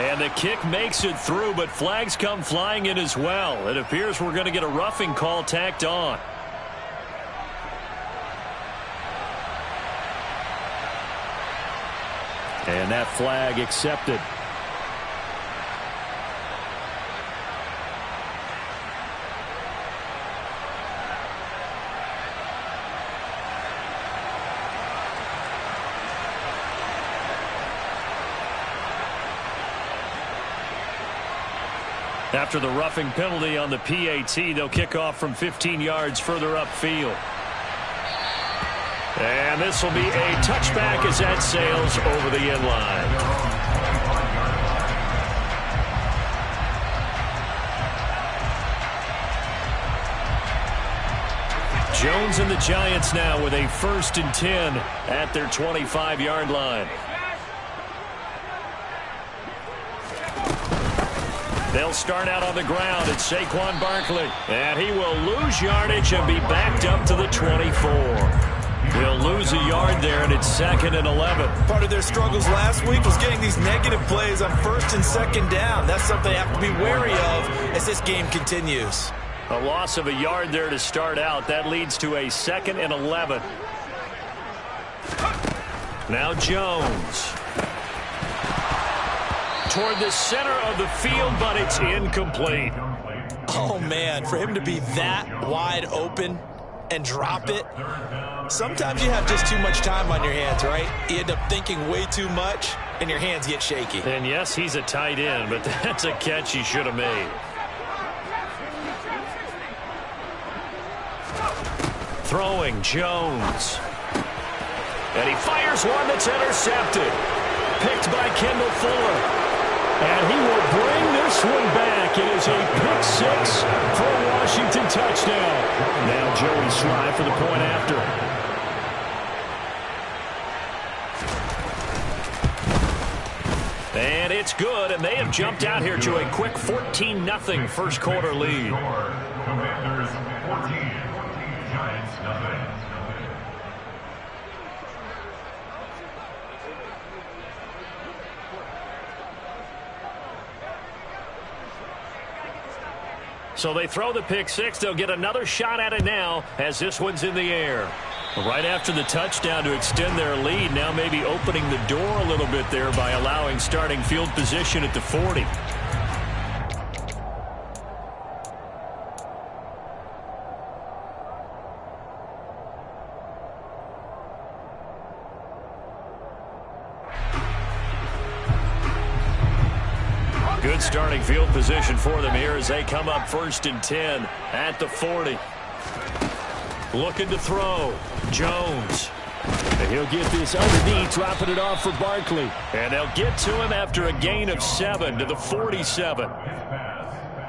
And the kick makes it through, but flags come flying in as well. It appears we're going to get a roughing call tacked on. And that flag accepted. After the roughing penalty on the PAT, they'll kick off from 15 yards further upfield. And this will be a touchback as that sails over the end line. Jones and the Giants now with a 1st and 10 at their 25-yard line. They'll start out on the ground. It's Saquon Barkley. And he will lose yardage and be backed up to the 24. He'll lose a yard there, and it's 2nd and 11. Part of their struggles last week was getting these negative plays on 1st and 2nd down. That's something they have to be wary of as this game continues. A loss of a yard there to start out. That leads to a 2nd and 11. Now Jones. Toward the center of the field, but it's incomplete. Oh, man, for him to be that wide open and drop it. Sometimes you have just too much time on your hands, right? You end up thinking way too much, and your hands get shaky. And yes, he's a tight end, but that's a catch he should have made. Throwing Jones. And he fires one that's intercepted. Picked by Kendall Fuller. And he will bring this one back. It is a pick 6 for a Washington touchdown. Now Joey Sly for the point after. And it's good, and they have jumped out here to a quick 14-0 first quarter lead. Commanders 14, Giants nothing. So they throw the pick 6. They'll get another shot at it now as this one's in the air. Right after the touchdown to extend their lead, now maybe opening the door a little bit there by allowing starting field position at the 40. Good starting field position for them here as they come up 1st and 10 at the 40. Looking to throw. Jones. And he'll get this underneath, dropping it off for Barkley. And they'll get to him after a gain of 7 to the 47.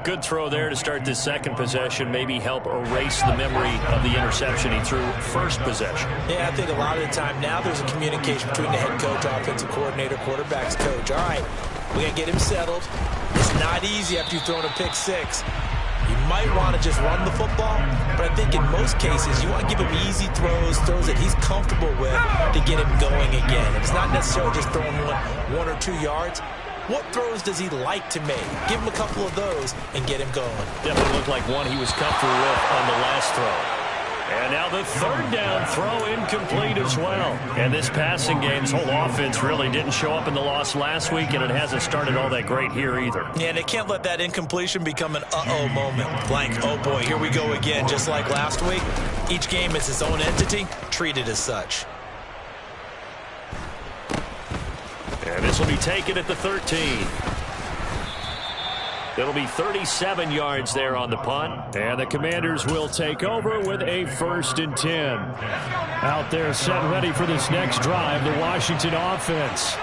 Good throw there to start this second possession. Maybe help erase the memory of the interception he threw first possession. Yeah, I think a lot of the time now there's a communication between the head coach, offensive coordinator, quarterback's coach. All right, we got to get him settled. It's not easy after you've thrown a pick 6. You might want to just run the football, but I think in most cases you want to give him easy throws that he's comfortable with to get him going again. It's not necessarily just throwing one or 2 yards. What throws does he like to make? Give him a couple of those and get him going. Definitely looked like one he was comfortable with on the last throw. And now the 3rd down throw incomplete as well. And this passing game's whole offense really didn't show up in the loss last week, and it hasn't started all that great here either. Yeah, and they can't let that incompletion become an uh-oh moment. Like, oh boy, here we go again, just like last week. Each game is its own entity, treated as such. And this will be taken at the 13. It'll be 37 yards there on the punt. And the Commanders will take over with a 1st and 10. Out there set ready for this next drive, the Washington offense.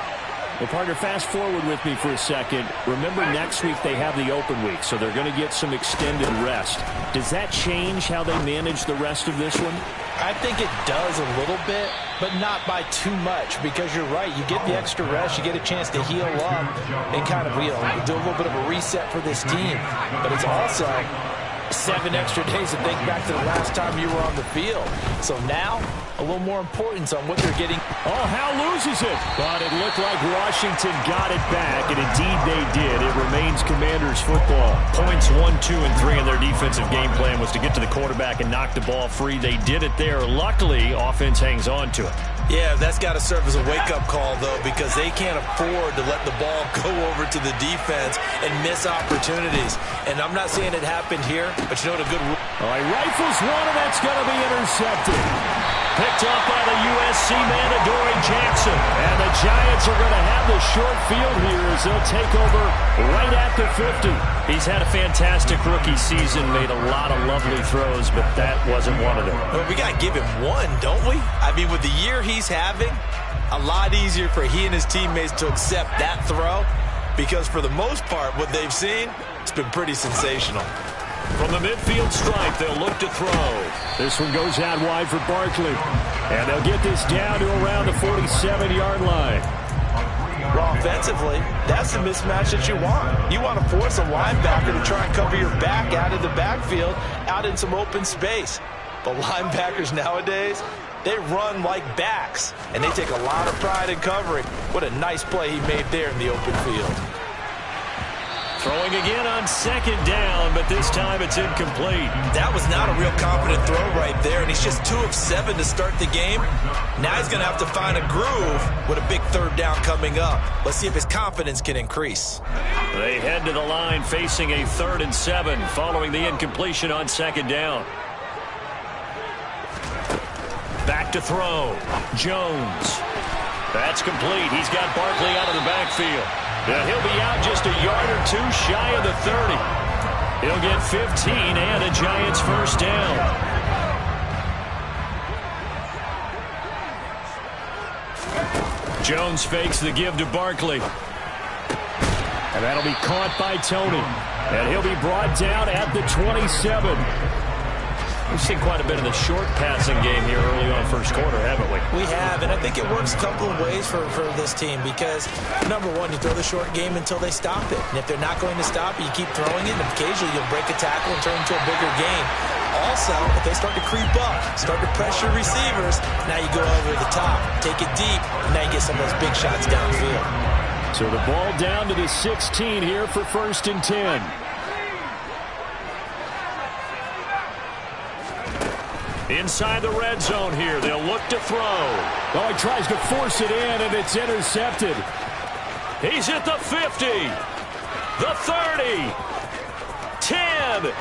Well, partner, fast forward with me for a second. Remember, next week they have the open week, so they're going to get some extended rest. Does that change how they manage the rest of this one? I think it does a little bit, but not by too much, because you're right. You get the extra rest. You get a chance to heal up and kind of, do a little bit of a reset for this team. But it's also 7 extra days to think back to the last time you were on the field. So now, a little more importance on what they're getting. Oh, Hal loses it. But it looked like Washington got it back, and indeed they did. It remains Commanders football. Points 1, 2, and 3 in their defensive game plan was to get to the quarterback and knock the ball free. They did it there. Luckily, offense hangs on to it. Yeah, that's got to serve as a wake-up call, though, because they can't afford to let the ball go over to the defense and miss opportunities. And I'm not saying it happened here, but you know what a good rule. All right, rifles one, and that's going to be intercepted. Picked up by the USC man, Adoree Jackson. And the Giants are going to have the short field here as they'll take over right at the 50. He's had a fantastic rookie season, made a lot of lovely throws, but that wasn't one of them. Well, we got to give him one, don't we? I mean, with the year he's having, a lot easier for he and his teammates to accept that throw because for the most part, what they've seen, it's been pretty sensational. From the midfield stripe, they'll look to throw. This one goes out wide for Barkley. And they'll get this down to around the 47-yard line. Well, offensively, that's the mismatch that you want. You want to force a linebacker to try and cover your back out of the backfield, out in some open space. But linebackers nowadays, they run like backs, and they take a lot of pride in covering. What a nice play he made there in the open field. Throwing again on second down, but this time it's incomplete. That was not a real confident throw right there, and he's just 2 of 7 to start the game. Now he's going to have to find a groove with a big third down coming up. Let's see if his confidence can increase. They head to the line facing a 3rd and 7 following the incompletion on second down. Back to throw. Jones. That's complete. He's got Barkley out of the backfield. Now he'll be out just a yard or 2 shy of the 30. He'll get 15 and a Giants first down. Jones fakes the give to Barkley. And that'll be caught by Tony. And he'll be brought down at the 27. We've seen quite a bit of the short passing game here early on first quarter, haven't we? We have, and I think it works a couple of ways for this team because, number one, you throw the short game until they stop it. And if they're not going to stop it, you keep throwing it, and occasionally you'll break a tackle and turn it into a bigger game. Also, if they start to creep up, start to pressure receivers, now you go over the top, take it deep, and now you get some of those big shots downfield. So the ball down to the 16 here for 1st and 10. Inside the red zone here. They'll look to throw. Oh, he tries to force it in, and it's intercepted. He's at the 50. The 30. 10.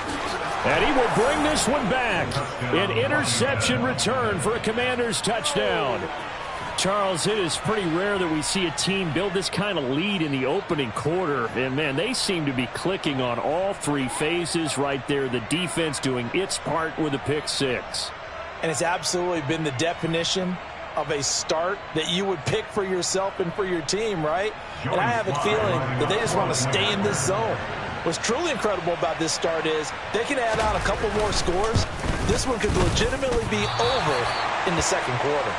And he will bring this one back. An interception return for a Commanders touchdown. Charles, it is pretty rare that we see a team build this kind of lead in the opening quarter. And, man, they seem to be clicking on all 3 phases right there. The defense doing its part with a pick 6. And it's absolutely been the definition of a start that you would pick for yourself and for your team, right? And I have a feeling that they just want to stay in this zone. What's truly incredible about this start is they can add on a couple more scores. This one could legitimately be over in the second quarter.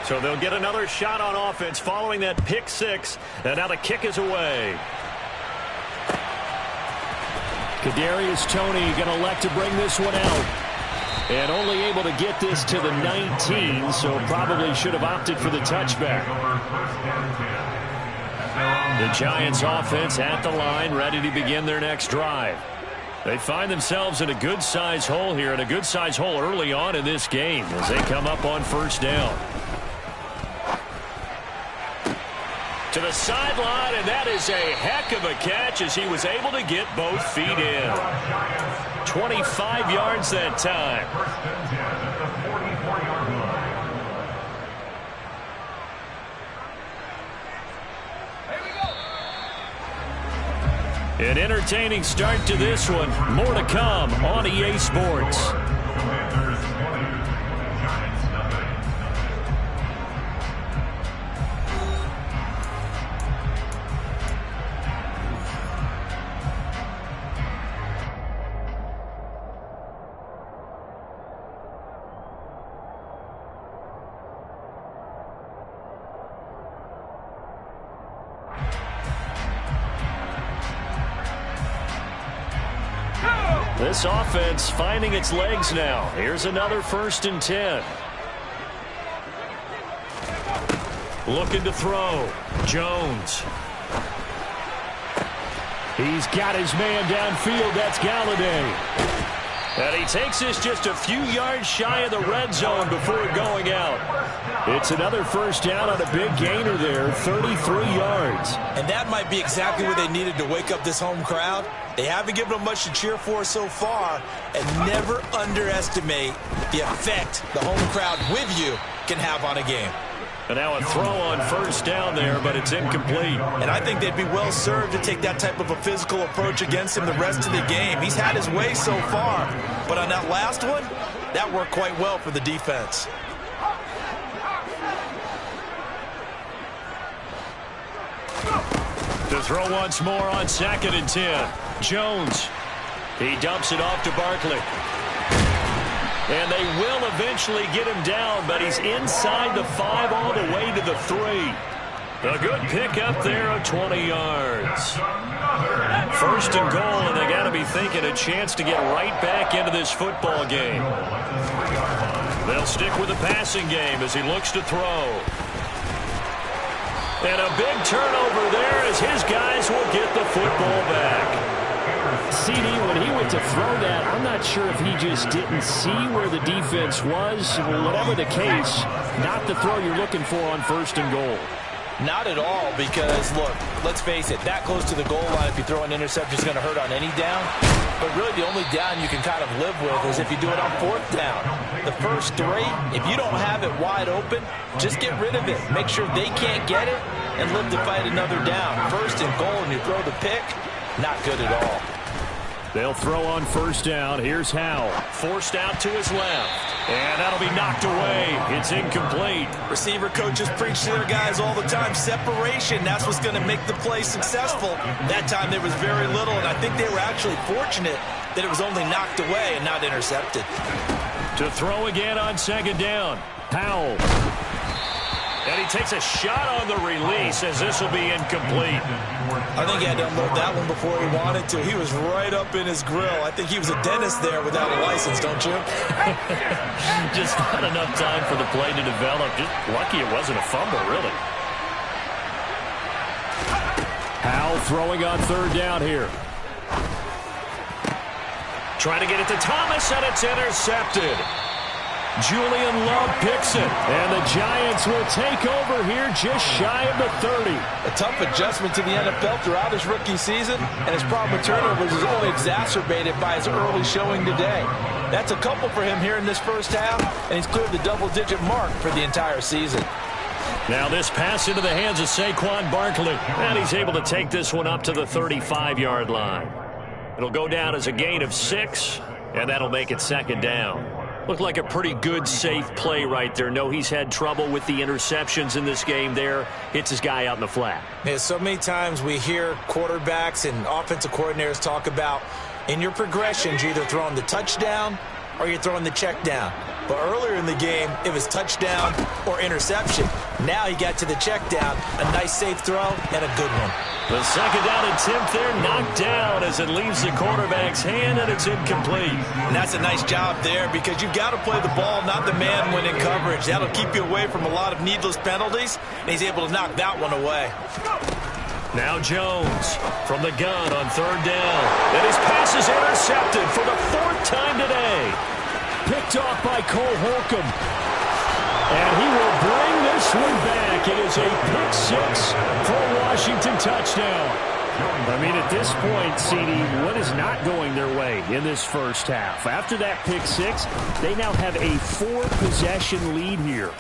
So they'll get another shot on offense following that pick 6. And now the kick is away. Kadarius Toney going to elect to bring this one out. And only able to get this to the 19, so probably should have opted for the touchback. The Giants offense at the line, ready to begin their next drive. They find themselves in a good-size hole here, and a good-size hole early on in this game as they come up on first down. To the sideline, and that is a heck of a catch as he was able to get both feet in. 25 yards that time. An entertaining start to this one. More to come on EA Sports. This offense finding its legs now. Here's another 1st and 10. Looking to throw. Jones. He's got his man downfield. That's Galladay. And he takes this just a few yards shy of the red zone before going out. It's another 1st down on a big gainer there, 33 yards. And that might be exactly what they needed to wake up this home crowd. They haven't given them much to cheer for so far, and never underestimate the effect the home crowd with you can have on a game. And now a throw on 1st down there, but it's incomplete. And I think they'd be well served to take that type of a physical approach against him the rest of the game. He's had his way so far, but on that last one, that worked quite well for the defense. To throw once more on 2nd and 10. Jones. He dumps it off to Barkley. And they will eventually get him down, but he's inside the 5 all the way to the 3. A good pick up there of 20 yards. 1st and goal, and they got to be thinking a chance to get right back into this football game. They'll stick with the passing game as he looks to throw. And a big turnover there as his guys will get the football back. CD, when he went to throw that, I'm not sure if he just didn't see where the defense was. Whatever the case, not the throw you're looking for on 1st and goal. Not at all, because, look, let's face it, that close to the goal line, if you throw an interception, is going to hurt on any down. But really, the only down you can kind of live with is if you do it on 4th down. The first 3, if you don't have it wide open, just get rid of it. Make sure they can't get it and live to fight another down. 1st and goal, and you throw the pick, not good at all. They'll throw on 1st down. Here's Howell. Forced out to his left. And that'll be knocked away. It's incomplete. Receiver coaches preach to their guys all the time. Separation, that's what's going to make the play successful. That time there was very little, and I think they were actually fortunate that it was only knocked away and not intercepted. To throw again on 2nd down. Howell. And he takes a shot on the release as this will be incomplete. I think he had to unload that one before he wanted to. He was right up in his grill. I think he was a dentist there without a license, don't you? Just not enough time for the play to develop. Just lucky it wasn't a fumble, really. Howell throwing on 3rd down here. Trying to get it to Thomas, and it's intercepted. Julian Love picks it, and the Giants will take over here just shy of the 30. A tough adjustment to the NFL throughout his rookie season, and his problem with turnovers is only exacerbated by his early showing today. That's a couple for him here in this 1st half, and he's cleared the double-digit mark for the entire season. Now this pass into the hands of Saquon Barkley, and he's able to take this one up to the 35-yard line. It'll go down as a gain of 6, and that'll make it 2nd down. Looked like a pretty good, safe play right there. No, he's had trouble with the interceptions in this game there. Hits his guy out in the flat. Yeah, so many times we hear quarterbacks and offensive coordinators talk about in your progressions, you're either throwing the touchdown or you're throwing the check down. But earlier in the game, it was touchdown or interception. Now he got to the check down, a nice safe throw, and a good one. The 2nd down attempt there knocked down as it leaves the quarterback's hand, and it's incomplete. And that's a nice job there because you've got to play the ball, not the man when in coverage. That'll keep you away from a lot of needless penalties, and he's able to knock that one away. Now Jones from the gun on 3rd down. And his pass is intercepted for the 4th time today. Picked off by Cole Holcomb. And he will bring this one back. It is a pick-6 for a Washington touchdown. I mean, at this point, CD, what is not going their way in this 1st half? After that pick-6, they now have a 4-possession lead here.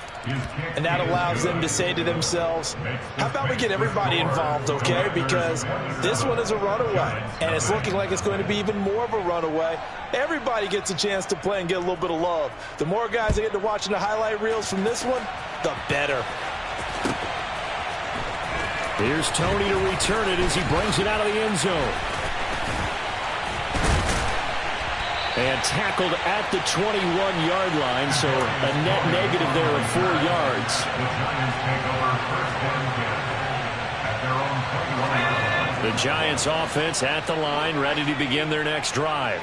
And that allows them to say to themselves, how about we get everybody involved, okay? Because this one is a runaway, and it's looking like it's going to be even more of a runaway. Everybody gets a chance to play and get a little bit of love. The more guys that get to watching the highlight reels from this one, the better. Here's Tony to return it as he brings it out of the end zone. And tackled at the 21-yard line, so a net negative there of 4 yards. The Giants offense at the line, ready to begin their next drive.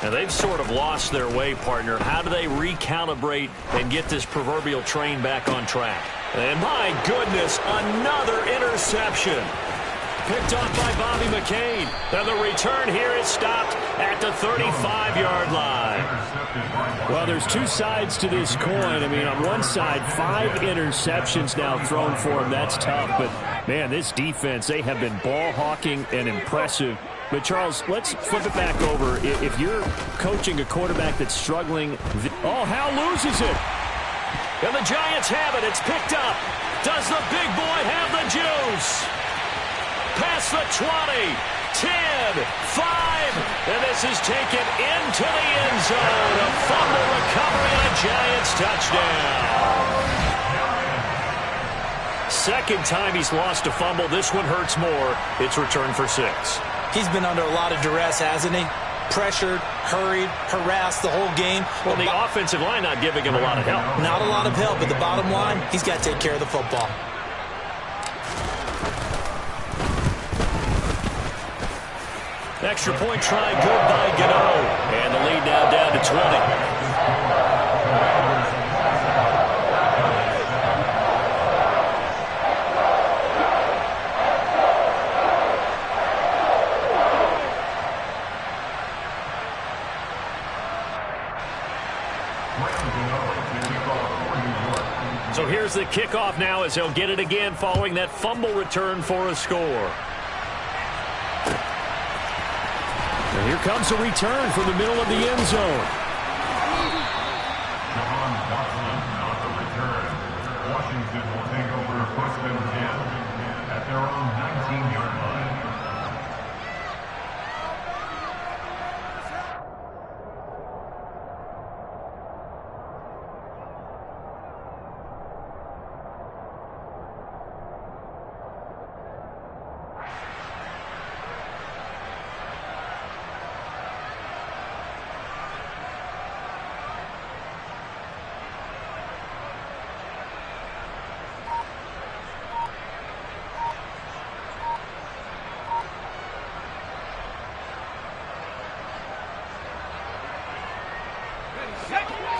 And they've sort of lost their way, partner. How do they recalibrate and get this proverbial train back on track? And my goodness, another interception. Picked off by Bobby McCain. And the return here is stopped at the 35-yard line. Well, there's two sides to this coin. I mean, on one side, 5 interceptions now thrown for him. That's tough. But, man, this defense, they have been ball hawking and impressive. But, Charles, let's flip it back over. If you're coaching a quarterback that's struggling, Hal loses it. And the Giants have it. It's picked up. Does the big boy have the juice? Past the 20, 10, 5, and this is taken into the end zone. A fumble recovery and a Giants touchdown. Second time he's lost a fumble. This one hurts more. It's returned for 6. He's been under a lot of duress, hasn't he? Pressured, hurried, harassed the whole game. Well, the offensive line not giving him a lot of help. Not a lot of help, but the bottom line, he's got to take care of the football. Extra point try, good by Gano. And the lead now down to 20. So here's the kickoff now as he'll get it again following that fumble return for a score. And here comes a return from the middle of the end zone. Washington will take over first and 10 at their own 19-yard line.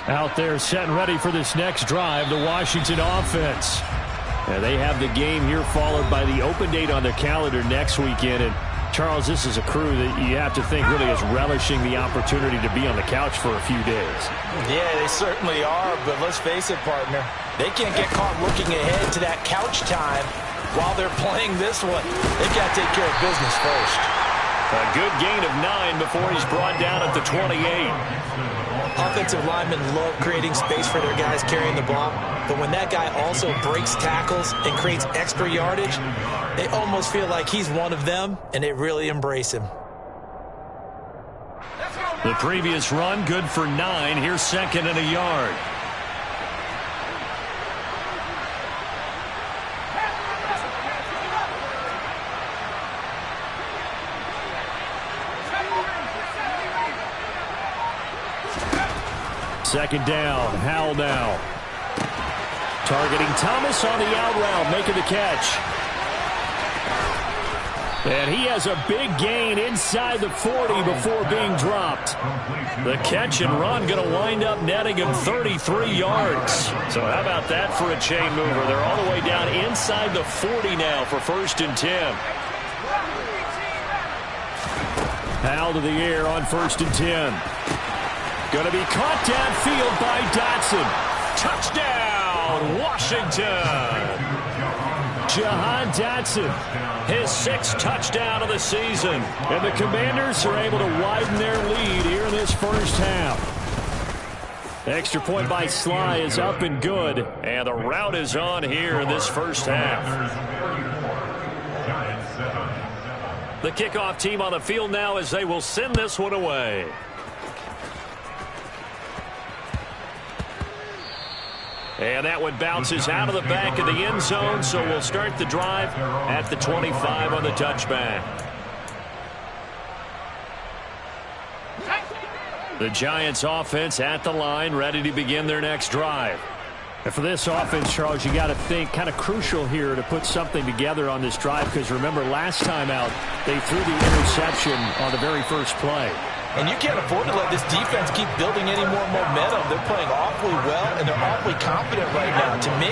Out there set and ready for this next drive, the Washington offense. And they have the game here followed by the open date on their calendar next weekend. And Charles, this is a crew that you have to think really is relishing the opportunity to be on the couch for a few days. Yeah, they certainly are, but let's face it, partner. They can't get caught looking ahead to that couch time while they're playing this one. They've got to take care of business first. A good gain of 9 before he's brought down at the 28. Offensive linemen love creating space for their guys carrying the ball, but when that guy also breaks tackles and creates extra yardage, they almost feel like he's one of them, and they really embrace him. The previous run, good for 9. Here's second and a yard. Second down, Howell now. Targeting Thomas on the out route, making the catch. And he has a big gain inside the 40 before being dropped. The catch and run going to wind up netting him 33 yards. So how about that for a chain mover? They're all the way down inside the 40 now for first and 10. Howell to the air on first and 10. Going to be caught downfield by Dotson. Touchdown, Washington. Jahan Dotson. His 6th touchdown of the season. And the Commanders are able to widen their lead here in this first half. The extra point by Sly is up and good. And the route is on here in this first half. The kickoff team on the field now as they will send this one away. And that one bounces out of the back of the end zone, so we'll start the drive at the 25 on the touchback. The Giants offense at the line, ready to begin their next drive. And for this offense, Charles, you got to think kind of crucial here to put something together on this drive, because remember last time out, they threw the interception on the very first play. And you can't afford to let this defense keep building any more momentum. They're playing awfully well, and they're awfully confident right now. To me,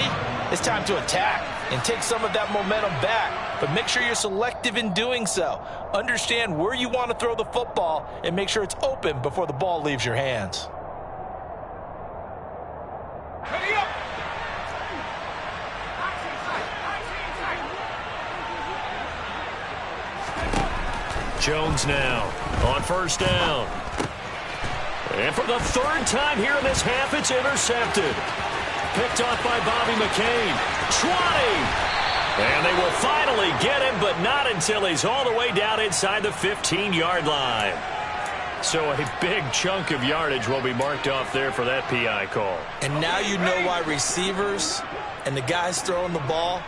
it's time to attack and take some of that momentum back. But make sure you're selective in doing so. Understand where you want to throw the football and make sure it's open before the ball leaves your hands. Jones now on first down. And for the third time here in this half, it's intercepted. Picked off by Bobby McCain. 20! And they will finally get him, but not until he's all the way down inside the 15-yard line. So a big chunk of yardage will be marked off there for that PI call. And now you know why receivers and the guys throwing the ball,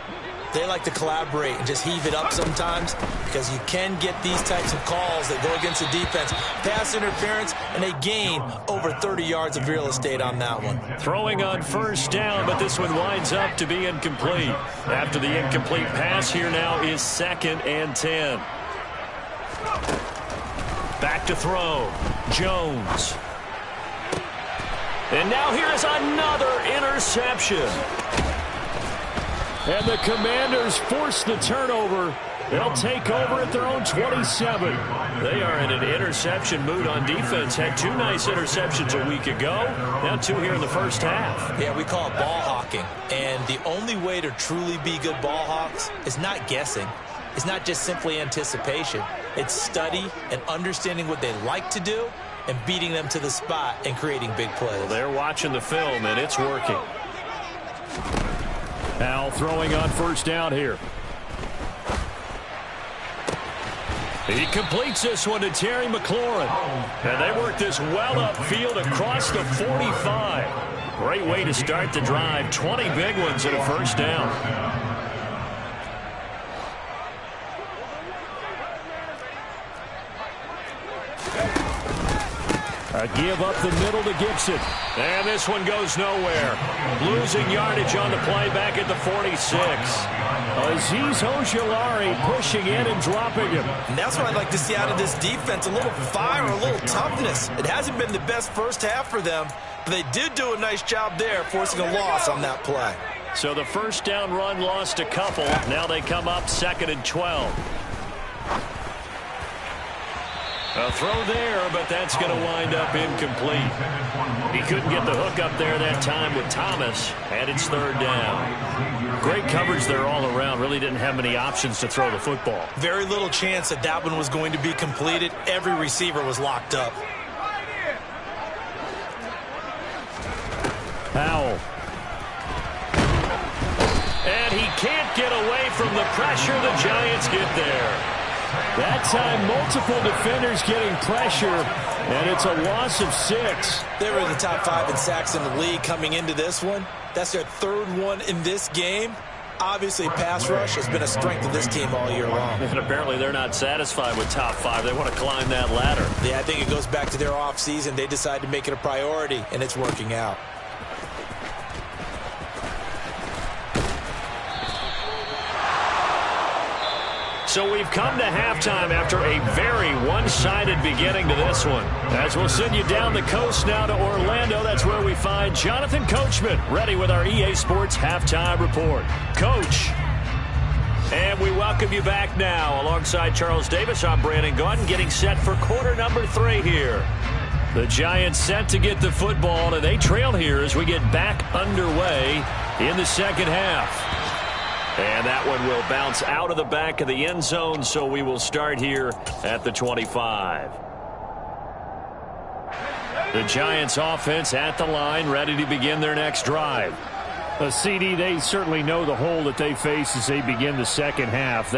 they like to collaborate and just heave it up sometimes, because you can get these types of calls that go against the defense. Pass interference, and they gain over 30 yards of real estate on that one. Throwing on first down, but this one winds up to be incomplete. After the incomplete pass, here now is 2nd and 10. Back to throw. Jones. And now here is another interception. And the Commanders force the turnover. They'll take over at their own 27. They are in an interception mood on defense. Had 2 nice interceptions a week ago. Now 2 here in the first half. Yeah, we call it ball hawking. And the only way to truly be good ball hawks is not guessing. It's not just simply anticipation. It's study and understanding what they like to do and beating them to the spot and creating big plays. Well, they're watching the film, and it's working. Now throwing on first down here. He completes this one to Terry McLaurin. And they work this well upfield across the 45. Great way to start the drive. 20 big ones at a first down. A give up the middle to Gibson. And this one goes nowhere. Losing yardage on the play back at the 46. Azeez Ojulari pushing in and dropping him. And that's what I'd like to see out of this defense. A little fire, a little toughness. It hasn't been the best first half for them, but they did do a nice job there, forcing a loss on that play. So the first down run lost a couple. Now they come up 2nd and 12. A throw there, but that's going to wind up incomplete. He couldn't get the hook up there that time with Thomas, and it's 3rd down. Great coverage there all around. Really didn't have many options to throw the football. Very little chance that that one was going to be completed. Every receiver was locked up. Powell. And he can't get away from the pressure. The Giants get there. That time, multiple defenders getting pressure, and it's a loss of 6. They were in the top 5 in sacks in the league coming into this one. That's their 3rd one in this game. Obviously, pass rush has been a strength of this team all year long. And apparently they're not satisfied with top 5. They want to climb that ladder. Yeah, I think it goes back to their offseason. They decided to make it a priority, and it's working out. So we've come to halftime after a very one-sided beginning to this one. As we'll send you down the coast now to Orlando, that's where we find Jonathan Coachman ready with our EA Sports Halftime Report. Coach. And we welcome you back now. Alongside Charles Davis, I'm Brandon Gaudin, getting set for quarter number 3 here. The Giants set to get the football, and they trail here as we get back underway in the second half. And that one will bounce out of the back of the end zone, so we will start here at the 25. The Giants offense at the line, ready to begin their next drive. CD, they certainly know the hole that they face as they begin the second half.